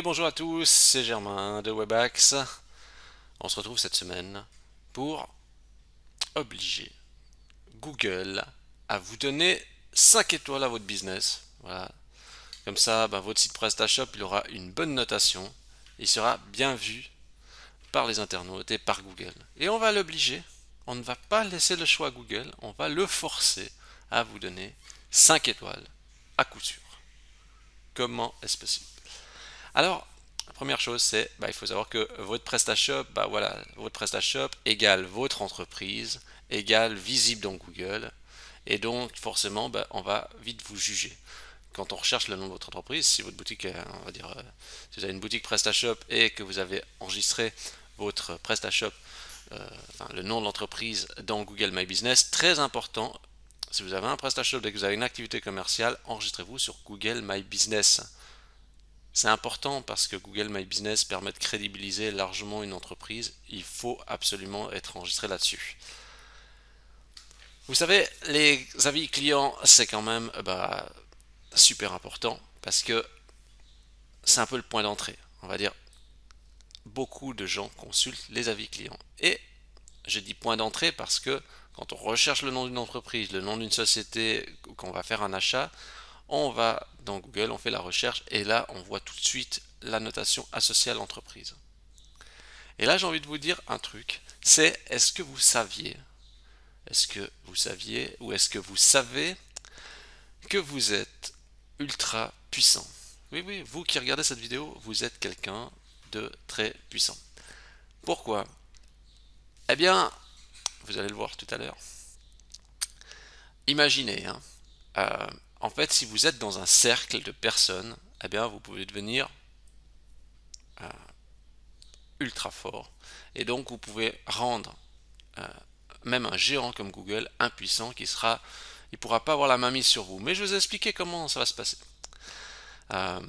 Bonjour à tous, c'est Germain de Webax. On se retrouve cette semaine pour obliger Google à vous donner 5 étoiles à votre business. Voilà. Comme ça, votre site PrestaShop il aura une bonne notation. Il sera bien vu par les internautes et par Google. Et on va l'obliger. On ne va pas laisser le choix à Google, on va le forcer à vous donner 5 étoiles à coup sûr. Comment est-ce possible? Alors, la première chose, c'est il faut savoir que votre PrestaShop, votre PrestaShop égale votre entreprise, égale visible dans Google, et donc forcément, on va vite vous juger. Quand on recherche le nom de votre entreprise, si votre boutique, on va dire, si vous avez une boutique PrestaShop et que vous avez enregistré votre PrestaShop, le nom de l'entreprise dans Google My Business, très important. Si vous avez un PrestaShop et que vous avez une activité commerciale, enregistrez-vous sur Google My Business. C'est important parce que Google My Business permet de crédibiliser largement une entreprise. Il faut absolument être enregistré là-dessus. Vous savez, les avis clients, c'est quand même super important parce que c'est un peu le point d'entrée. On va dire, beaucoup de gens consultent les avis clients. Et je dis point d'entrée parce que quand on recherche le nom d'une entreprise, le nom d'une société, qu'on va faire un achat, on va dans Google, on fait la recherche et là on voit tout de suite la notation associée à l'entreprise. Et là j'ai envie de vous dire un truc, c'est est-ce que vous saviez ou est-ce que vous savez que vous êtes ultra puissant? Oui, oui, vous qui regardez cette vidéo, vous êtes quelqu'un de très puissant. Pourquoi? Eh bien, vous allez le voir tout à l'heure. Imaginez, euh, en fait, si vous êtes dans un cercle de personnes, eh bien, vous pouvez devenir ultra fort. Et donc, vous pouvez rendre même un géant comme Google impuissant il pourra pas avoir la main mise sur vous. Mais je vais vous expliquer comment ça va se passer. Euh,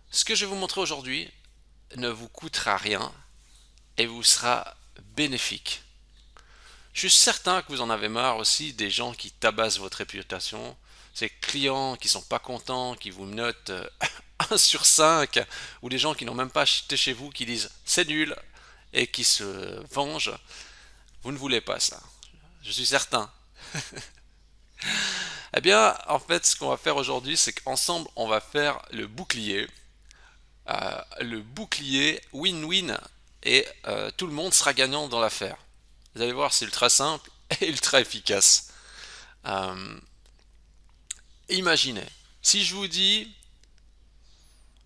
ce que je vais vous montrer aujourd'hui ne vous coûtera rien et vous sera bénéfique. Je suis certain que vous en avez marre aussi des gens qui tabassent votre réputation, ces clients qui sont pas contents, qui vous notent 1 sur 5, ou des gens qui n'ont même pas acheté chez vous, qui disent c'est nul et qui se vengent. Vous ne voulez pas ça, je suis certain. Eh bien, en fait, ce qu'on va faire aujourd'hui, c'est qu'ensemble, on va faire le bouclier win-win, et tout le monde sera gagnant dans l'affaire. Vous allez voir, c'est ultra simple et ultra efficace. Euh, Imaginez, si je vous dis,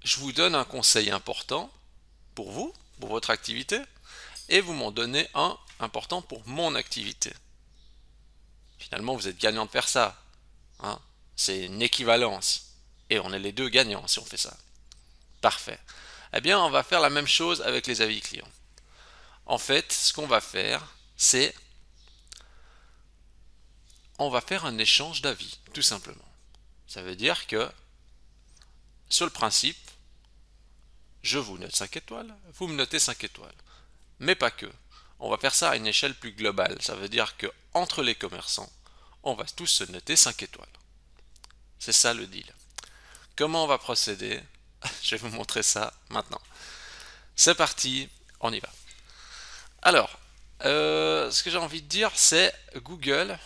je vous donne un conseil important pour vous, pour votre activité, et vous m'en donnez un important pour mon activité. Finalement, vous êtes gagnant de faire ça. Hein. C'est une équivalence. Et on est les deux gagnants si on fait ça. Parfait. Eh bien, on va faire la même chose avec les avis clients. En fait, ce qu'on va faire, c'est on va faire un échange d'avis, tout simplement. Ça veut dire que, sur le principe, je vous note 5 étoiles, vous me notez 5 étoiles. Mais pas que. On va faire ça à une échelle plus globale. Ça veut dire que entre les commerçants, on va tous se noter 5 étoiles. C'est ça le deal. Comment on va procéder? Je vais vous montrer ça maintenant. C'est parti, on y va. Alors, ce que j'ai envie de dire, c'est Google.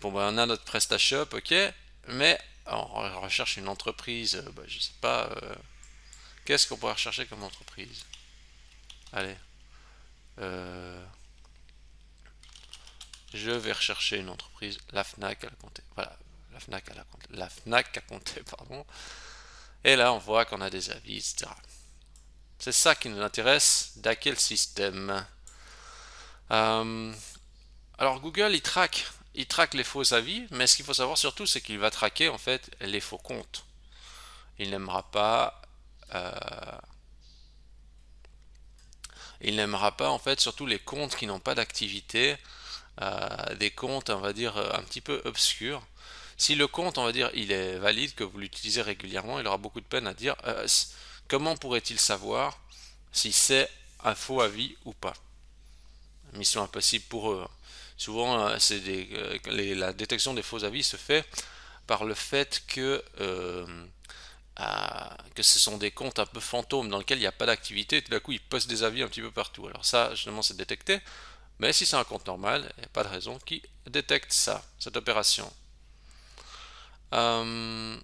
Bon, on a notre PrestaShop, ok, mais on recherche une entreprise, je sais pas, qu'est-ce qu'on pourrait rechercher comme entreprise? Allez, euh, je vais rechercher une entreprise, la Fnac à la compter. Voilà, la Fnac à compter, pardon. Et là, on voit qu'on a des avis, etc. C'est ça qui nous intéresse, d'à quel système. Euh, alors Google, il traque les faux avis, mais ce qu'il faut savoir surtout, c'est qu'il va traquer en fait les faux comptes. Il n'aimera pas, euh, il n'aimera pas en fait surtout les comptes qui n'ont pas d'activité, des comptes, on va dire, un petit peu obscurs. Si le compte, on va dire, il est valide, que vous l'utilisez régulièrement, il aura beaucoup de peine à dire comment pourrait-il savoir si c'est un faux avis ou pas. Mission impossible pour eux. Souvent, la détection des faux avis se fait par le fait que ce sont des comptes un peu fantômes dans lesquels il n'y a pas d'activité, et tout d'un coup ils postent des avis un petit peu partout. Alors ça, généralement c'est détecté, mais si c'est un compte normal, il n'y a pas de raison qui détecte ça, cette opération. Euh,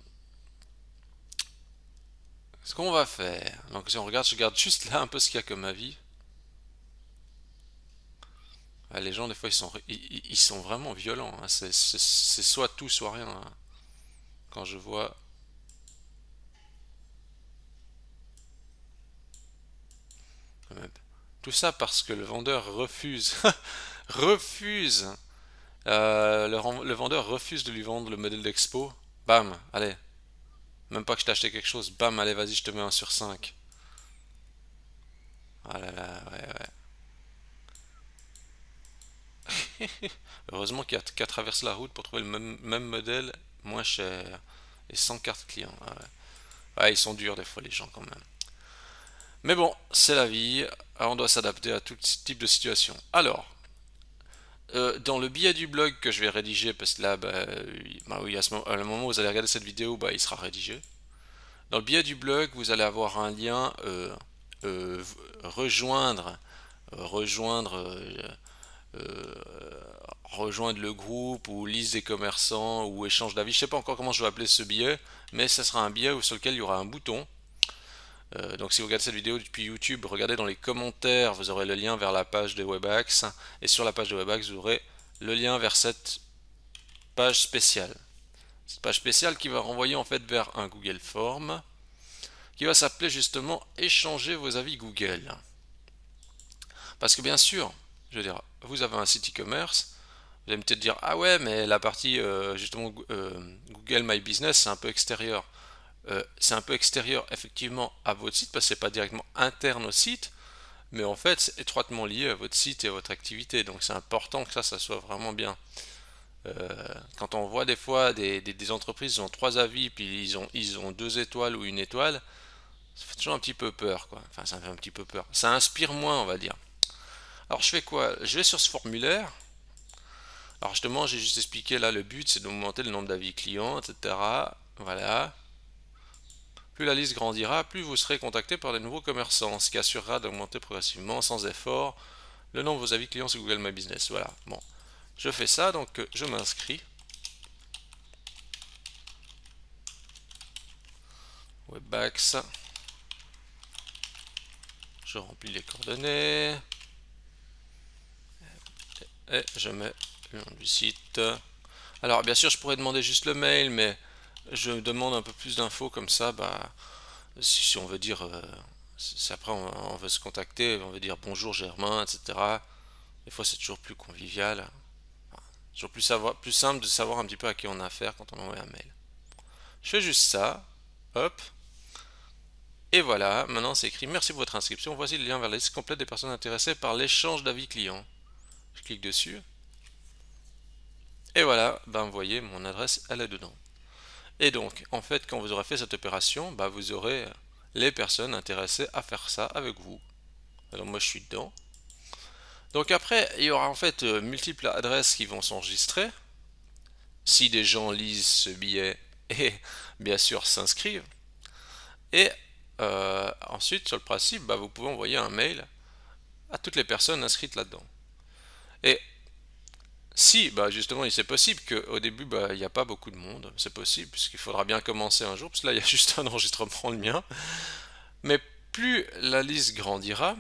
Ce qu'on va faire, donc si on regarde, je regarde juste là un peu ce qu'il y a comme avis. Ouais, les gens des fois ils sont vraiment violents, hein. C'est soit tout, soit rien, hein. Quand je vois... Tout ça parce que le vendeur refuse, refuse, le vendeur refuse de lui vendre le modèle d'expo. Bam, allez, même pas que je t'ai acheté quelque chose, bam, allez, vas-y, je te mets un sur 5. Ah là là, ouais, ouais. Heureusement qu'il y a qu'à traverser la route pour trouver le même modèle moins cher et sans carte client. Ah ouais. Ouais, ils sont durs des fois les gens quand même. Mais bon, c'est la vie, on doit s'adapter à tout type de situation. Alors, dans le billet du blog que je vais rédiger, parce que là, bah oui, à le moment où vous allez regarder cette vidéo, bah, il sera rédigé. Dans le billet du blog, vous allez avoir un lien euh, rejoindre, rejoindre, euh, rejoindre le groupe ou liste des commerçants ou échange d'avis. Je sais pas encore comment je vais appeler ce billet, mais ça sera un billet sur lequel il y aura un bouton. Donc si vous regardez cette vidéo depuis YouTube, regardez dans les commentaires, vous aurez le lien vers la page de Webax. Et sur la page de Webax, vous aurez le lien vers cette page spéciale. Cette page spéciale qui va renvoyer en fait vers un Google Form qui va s'appeler justement échanger vos avis Google. Parce que bien sûr, je veux dire, vous avez un site e-commerce, vous allez me peut-être dire ah ouais mais la partie justement Google My Business c'est un peu extérieur. C'est un peu extérieur effectivement à votre site parce que c'est pas directement interne au site, mais en fait c'est étroitement lié à votre site et à votre activité. Donc c'est important que ça soit vraiment bien. Quand on voit des fois des entreprises, ils ont trois avis, puis ils ont deux étoiles ou une étoile, ça fait toujours un petit peu peur, quoi. Enfin, ça me fait un petit peu peur. Ça inspire moins, on va dire. Alors, je fais quoi? Je vais sur ce formulaire. Alors, justement, j'ai juste expliqué là, le but, c'est d'augmenter le nombre d'avis clients, etc. Voilà. Plus la liste grandira, plus vous serez contacté par de nouveaux commerçants, ce qui assurera d'augmenter progressivement, sans effort, le nombre de vos avis clients sur Google My Business. Voilà. Bon. Je fais ça, donc je m'inscris. Webax. Je remplis les coordonnées. Et je mets le nom du site. Alors, bien sûr, je pourrais demander juste le mail, mais je demande un peu plus d'infos comme ça. Bah, si on veut dire, si après on veut se contacter, on veut dire bonjour Germain, etc. Des fois, c'est toujours plus convivial. Toujours plus simple de savoir un petit peu à qui on a affaire quand on envoie un mail. Je fais juste ça. Hop. Et voilà, maintenant c'est écrit merci pour votre inscription. Voici le lien vers la liste complète des personnes intéressées par l'échange d'avis clients. Je clique dessus. Et voilà, ben vous voyez, mon adresse, elle est dedans. Et donc, en fait, quand vous aurez fait cette opération, bah, vous aurez les personnes intéressées à faire ça avec vous. Alors moi, je suis dedans. Donc après, il y aura en fait multiples adresses qui vont s'enregistrer. Si des gens lisent ce billet et bien sûr s'inscrivent. Et ensuite, sur le principe, bah, vous pouvez envoyer un mail à toutes les personnes inscrites là-dedans. Et si, bah justement, c'est possible qu'au début, bah, il n'y a pas beaucoup de monde, c'est possible, puisqu'il faudra bien commencer un jour, parce que là, il y a juste un enregistrement, le mien. Mais plus la liste grandira,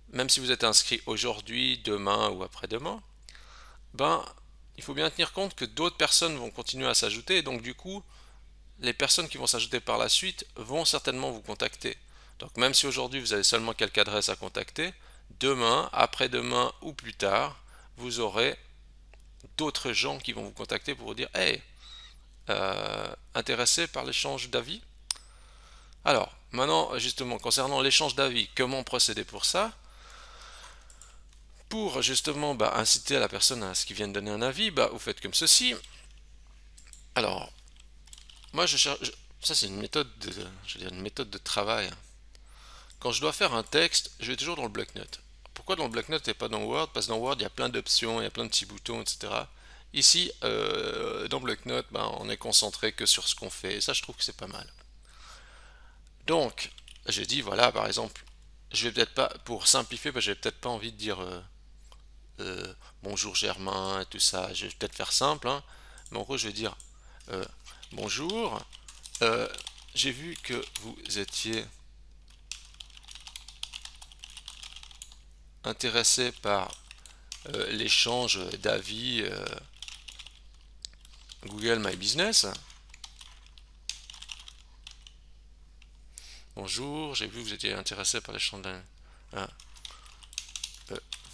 même si vous êtes inscrit aujourd'hui, demain ou après-demain, ben, il faut bien tenir compte que d'autres personnes vont continuer à s'ajouter, et donc du coup, les personnes qui vont s'ajouter par la suite vont certainement vous contacter. Donc même si aujourd'hui vous avez seulement quelques adresses à contacter, demain, après-demain ou plus tard, vous aurez d'autres gens qui vont vous contacter pour vous dire hey, intéressé par l'échange d'avis. Alors, maintenant, justement, concernant l'échange d'avis, comment procéder pour ça? Pour justement bah, inciter la personne à ce qu'il vienne donner un avis, bah, vous faites comme ceci. Alors, moi je cherche. Ça, c'est une méthode je veux dire, une méthode de travail. Quand je dois faire un texte, je vais toujours dans le bloc-notes. Pourquoi dans le bloc-notes et pas dans Word? Parce que dans Word, il y a plein d'options, il y a plein de petits boutons, etc. Ici, dans bloc-notes, ben, on est concentré que sur ce qu'on fait. Et ça, je trouve que c'est pas mal. Donc, j'ai dit, voilà, par exemple, je vais peut-être pas, pour simplifier, parce que j'ai peut-être pas envie de dire bonjour Germain et tout ça, je vais peut-être faire simple, hein, mais en gros, je vais dire euh, bonjour, euh, j'ai vu que vous étiez intéressé par l'échange d'avis Google My Business. Bonjour, j'ai vu que vous étiez intéressé par l'échange d'un euh,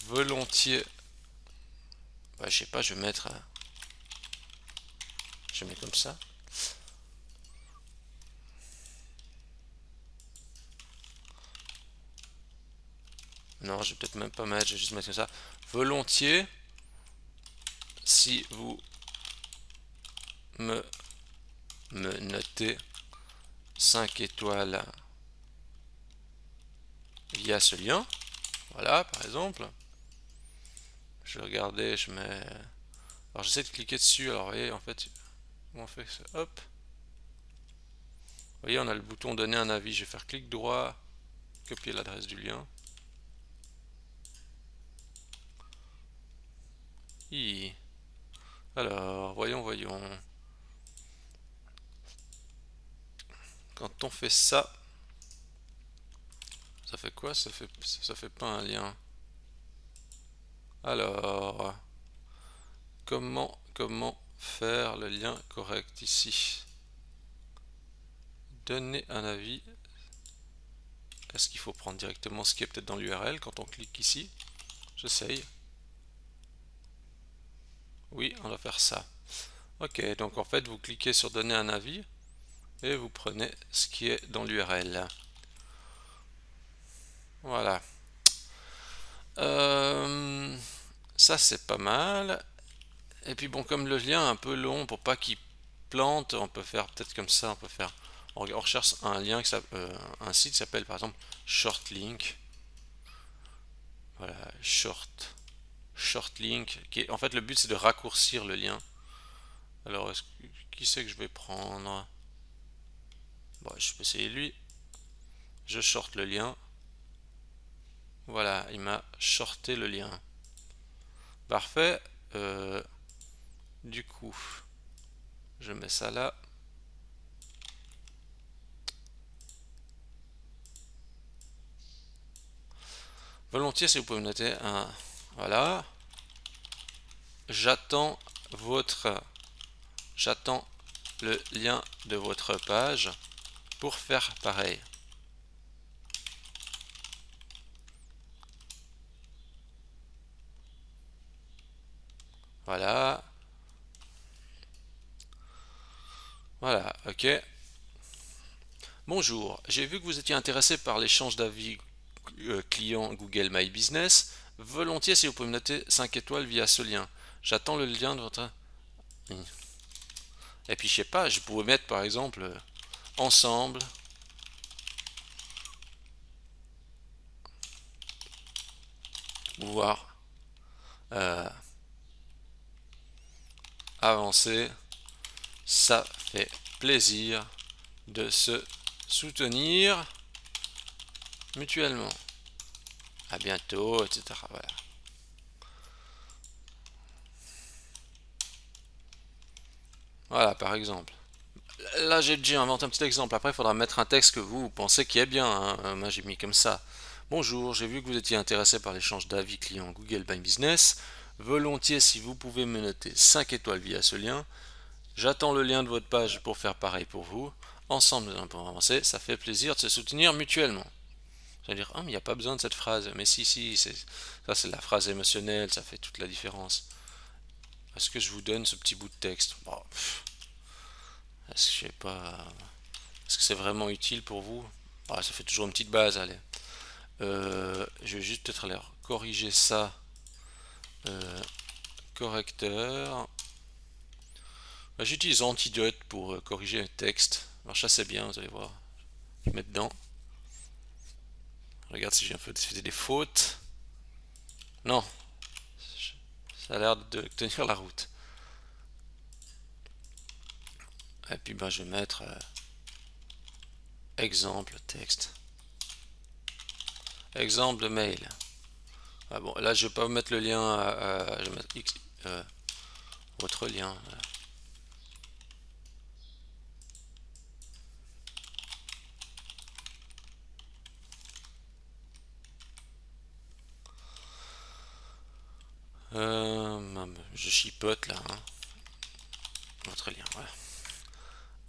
volontiers. Bah, je sais pas, je vais mettre, je mets comme ça. Non, je vais peut-être même pas mettre, je vais juste mettre comme ça. Volontiers, si vous me, me notez 5 étoiles via ce lien. Voilà, par exemple. Je vais regarder, je mets. Alors j'essaie de cliquer dessus. Alors vous voyez, en fait, comment on fait ça? Hop. Vous voyez, on a le bouton donner un avis. Je vais faire clic droit, copier l'adresse du lien. Alors, voyons. Quand on fait ça, ça fait quoi? Ça fait pas un lien. Alors, comment faire le lien correct ici? Donner un avis. Est-ce qu'il faut prendre directement ce qui est peut-être dans l'URL quand on clique ici? J'essaye. Oui, on va faire ça. Ok, donc en fait, vous cliquez sur donner un avis et vous prenez ce qui est dans l'URL. Voilà. Ça, c'est pas mal. Et puis bon, comme le lien est un peu long, pour pas qu'il plante, on peut faire peut-être comme ça, on recherche un lien, un site qui s'appelle par exemple Shortlink. Voilà, Shortlink. En fait, le but c'est de raccourcir le lien. Alors, qui c'est que je vais prendre? Bon, je peux essayer lui. Je short le lien. Voilà, il m'a shorté le lien. Parfait. Du coup, je mets ça là. Volontiers, si vous pouvez me noter un. Voilà. J'attends votre. J'attends le lien de votre page pour faire pareil. Voilà. Voilà, ok. Bonjour, j'ai vu que vous étiez intéressé par l'échange d'avis client Google My Business. Volontiers, si vous pouvez me noter 5 étoiles via ce lien. J'attends le lien de votre. Et puis, je sais pas, je pourrais mettre par exemple ensemble. Pouvoir euh, avancer. Ça fait plaisir de se soutenir mutuellement. À bientôt, etc. Voilà. Voilà, par exemple. Là, j'ai déjà inventé un petit exemple. Après, il faudra mettre un texte que vous pensez qui est bien, hein. Moi, j'ai mis comme ça. Bonjour, j'ai vu que vous étiez intéressé par l'échange d'avis client Google My Business. Volontiers, si vous pouvez me noter 5 étoiles via ce lien. J'attends le lien de votre page pour faire pareil pour vous. Ensemble, nous allons pouvoir avancer. Ça fait plaisir de se soutenir mutuellement. Vous allez dire, ah, mais il n'y a pas besoin de cette phrase. Mais si, ça c'est la phrase émotionnelle, ça fait toute la différence. Est-ce que je vous donne ce petit bout de texte? Bon, est-ce que je sais pas. Est-ce que c'est vraiment utile pour vous? Ah, ça fait toujours une petite base, allez. Je vais juste peut-être aller corriger ça. Correcteur. Bah, j'utilise Antidote pour corriger un texte. Alors ça c'est bien, vous allez voir. Je mets dedans. Regarde si j'ai un peu fait des fautes. Non, ça a l'air de tenir la route. Et puis ben, je vais mettre exemple texte, exemple de mail. Ah bon, là je vais pas vous mettre le lien, je vais mettre votre lien. Je chipote là, hein. Votre lien, voilà.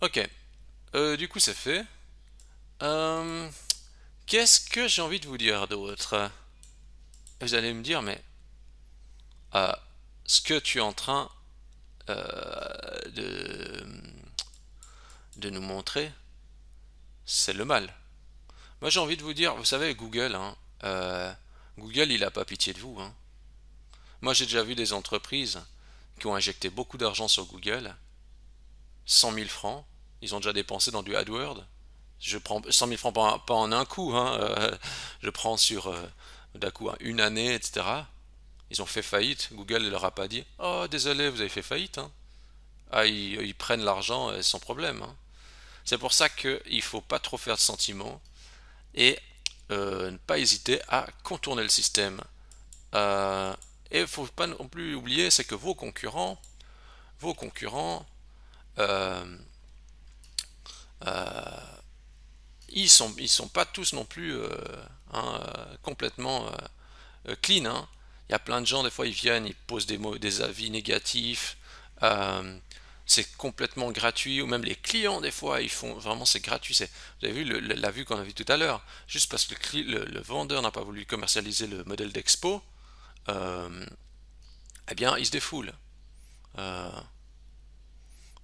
Ok, du coup c'est fait. Euh, Qu'est-ce que j'ai envie de vous dire d'autre? Vous allez me dire, mais euh, ce que tu es en train de nous montrer, c'est le mal. Moi j'ai envie de vous dire, vous savez, Google, hein, Google il a pas pitié de vous, hein. Moi j'ai déjà vu des entreprises qui ont injecté beaucoup d'argent sur Google, 100 000 francs, ils ont déjà dépensé dans du AdWords. Je prends 100 000 francs pas en un coup, hein, je prends sur d'un coup une année, etc. Ils ont fait faillite, Google ne leur a pas dit oh désolé vous avez fait faillite, hein. Ah, ils prennent l'argent sans problème, hein. C'est pour ça qu'il ne faut pas trop faire de sentiments et ne pas hésiter à contourner le système. Euh, et il ne faut pas non plus oublier, c'est que vos concurrents, euh, ils sont pas tous non plus hein, complètement clean, hein. Il y a plein de gens, des fois, ils viennent, ils posent des avis négatifs. euh, c'est complètement gratuit, ou même les clients, des fois, ils font vraiment, c'est gratuit. Vous avez vu la vue qu'on a vue tout à l'heure, juste parce que le vendeur n'a pas voulu commercialiser le modèle d'Expo, euh, eh bien, il se défoule. Euh,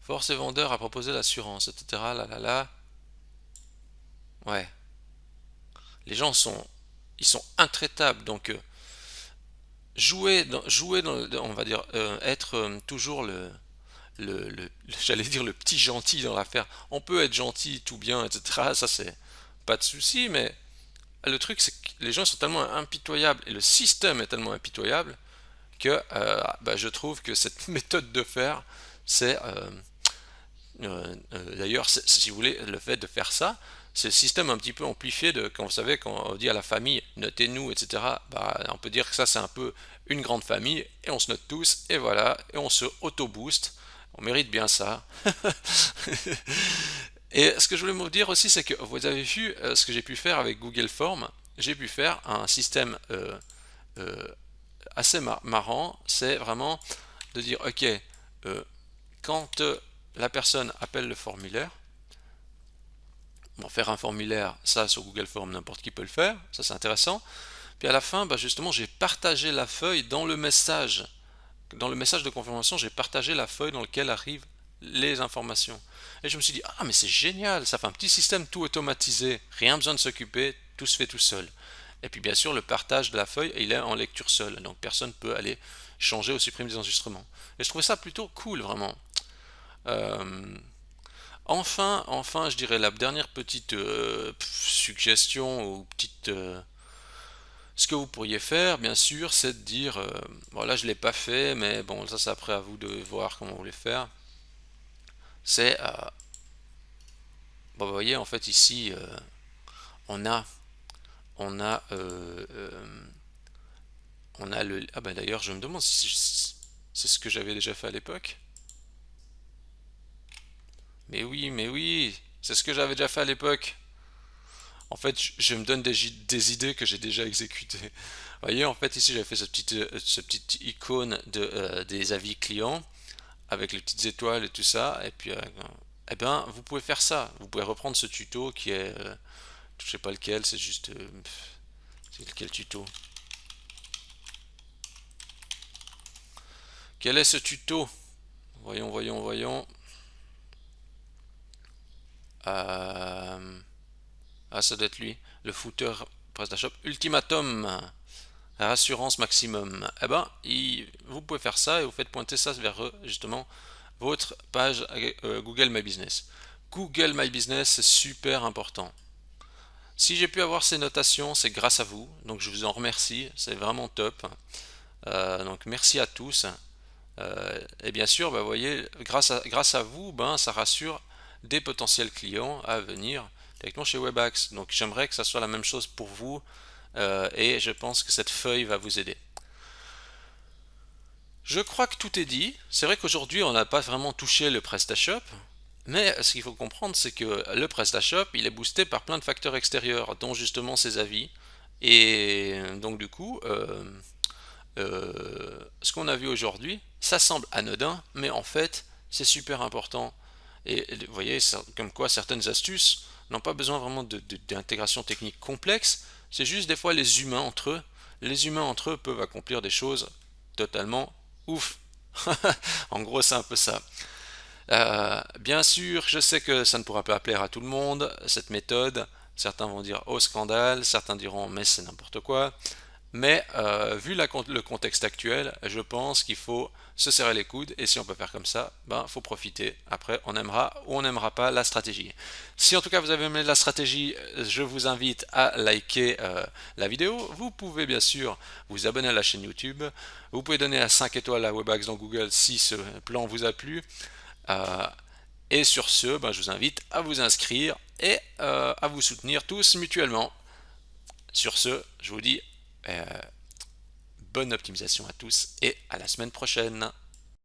Force et vendeur à proposer l'assurance, etc. Là, là, là. Ouais. Les gens ils sont intraitables. Donc, on va dire, être toujours j'allais dire le petit gentil dans l'affaire. On peut être gentil, tout bien, etc. Ça, c'est pas de souci, mais le truc, c'est que les gens sont tellement impitoyables et le système est tellement impitoyable que bah, je trouve que cette méthode de faire, c'est d'ailleurs, si vous voulez, le fait de faire ça, c'est le système un petit peu amplifié de, quand vous savez, quand on dit à la famille, notez-nous, etc., bah, on peut dire que ça, c'est un peu une grande famille, et on se note tous, et voilà, et on se auto-boost. On mérite bien ça. Et ce que je voulais vous dire aussi, c'est que vous avez vu ce que j'ai pu faire avec Google Forms. J'ai pu faire un système euh, assez marrant. C'est vraiment de dire, ok, quand la personne appelle le formulaire, bon, faire un formulaire, ça sur Google Forms, n'importe qui peut le faire, ça c'est intéressant. Puis à la fin, bah, justement, j'ai partagé la feuille dans le message. Dans le message de confirmation, j'ai partagé la feuille dans laquelle arrivent les informations. Et je me suis dit, ah mais c'est génial, ça fait un petit système tout automatisé, rien besoin de s'occuper, tout se fait tout seul. Et puis bien sûr, le partage de la feuille, il est en lecture seule, donc personne ne peut aller changer ou supprimer des enregistrements. Et je trouvais ça plutôt cool, vraiment. Euh, enfin, je dirais la dernière petite suggestion ou petite ce que vous pourriez faire, bien sûr, c'est de dire, bon là je l'ai pas fait, mais bon ça c'est après à vous de voir comment vous voulez faire. C'est, bon, vous voyez en fait ici, on a, on a, on a le, ah ben d'ailleurs je me demande si c'est ce que j'avais déjà fait à l'époque. Mais oui, c'est ce que j'avais déjà fait à l'époque. En fait, je me donne des idées que j'ai déjà exécutées. Vous voyez, en fait, ici, j'avais fait ce petit icône des avis clients avec les petites étoiles et tout ça. Et puis, eh ben, vous pouvez faire ça. Vous pouvez reprendre ce tuto qui est, je sais pas lequel, c'est juste, c'est quel tuto? Quel est ce tuto? Voyons. Euh, Ah, ça doit être lui. Le footer PrestaShop Ultimatum. Assurance maximum. Eh ben, vous pouvez faire ça et vous faites pointer ça vers justement votre page Google My Business. Google My Business, c'est super important. Si j'ai pu avoir ces notations, c'est grâce à vous. Donc je vous en remercie. C'est vraiment top. Donc merci à tous. Et bien sûr, bah, vous voyez, grâce à vous, ben, ça rassure des potentiels clients à venir, directement chez Webaxe. Donc j'aimerais que ça soit la même chose pour vous et je pense que cette feuille va vous aider. Je crois que tout est dit. C'est vrai qu'aujourd'hui on n'a pas vraiment touché le PrestaShop, mais ce qu'il faut comprendre c'est que le PrestaShop il est boosté par plein de facteurs extérieurs, dont justement ses avis. Et donc du coup, ce qu'on a vu aujourd'hui, ça semble anodin, mais en fait, c'est super important. Et vous voyez, comme quoi certaines astuces n'ont pas besoin vraiment d'intégration technique complexe, c'est juste des fois les humains entre eux peuvent accomplir des choses totalement ouf. En gros, c'est un peu ça. Bien sûr, je sais que ça ne pourra pas plaire à tout le monde, cette méthode. Certains vont dire oh scandale, certains diront mais c'est n'importe quoi. Mais vu le contexte actuel, je pense qu'il faut se serrer les coudes et si on peut faire comme ça, ben faut profiter. Après, on aimera ou on n'aimera pas la stratégie. Si en tout cas vous avez aimé la stratégie, je vous invite à liker la vidéo. Vous pouvez bien sûr vous abonner à la chaîne YouTube. Vous pouvez donner à 5 étoiles à Webaxe dans Google si ce plan vous a plu. Euh, et sur ce, ben, je vous invite à vous inscrire et à vous soutenir tous mutuellement. Sur ce, je vous dis bonne optimisation à tous et à la semaine prochaine.